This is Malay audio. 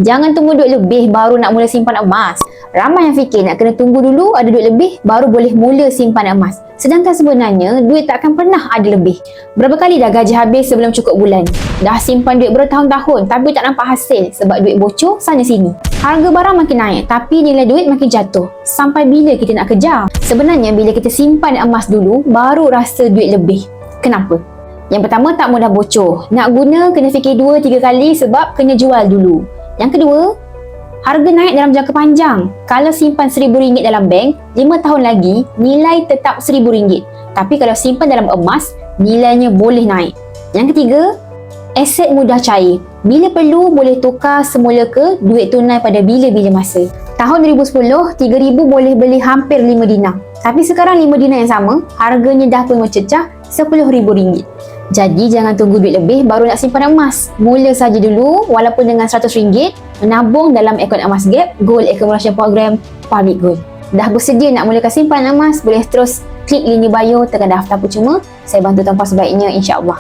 Jangan tunggu duit lebih baru nak mula simpan emas. Ramai yang fikir nak kena tunggu dulu ada duit lebih baru boleh mula simpan emas. Sedangkan sebenarnya duit tak akan pernah ada lebih. Berapa kali dah gaji habis sebelum cukup bulan? Dah simpan duit bertahun-tahun tapi tak nampak hasil sebab duit bocor sana sini. Harga barang makin naik tapi nilai duit makin jatuh. Sampai bila kita nak kejar? Sebenarnya bila kita simpan emas dulu baru rasa duit lebih. Kenapa? Yang pertama, tak mudah bocor. Nak guna kena fikir 2-3 kali sebab kena jual dulu. Yang kedua, harga naik dalam jangka panjang. Kalau simpan RM1,000 dalam bank, 5 tahun lagi nilai tetap RM1,000. Tapi kalau simpan dalam emas, nilainya boleh naik. Yang ketiga, aset mudah cair. Bila perlu boleh tukar semula ke duit tunai pada bila-bila masa. Tahun 2010, RM3,000 boleh beli hampir 5 dinar. Tapi sekarang 5 dinar yang sama, harganya dah pun mencecah RM10,000. Jadi jangan tunggu duit lebih baru nak simpan emas. Mula saja dulu walaupun dengan RM100 menabung dalam akaun emas Gap Gold Accumulation Program Public Gold. Dah bersedia nak mulakan simpan emas? Boleh terus klik link di bio, tekan daftar percuma. Saya bantu tanpa sebaiknya, insya-Allah.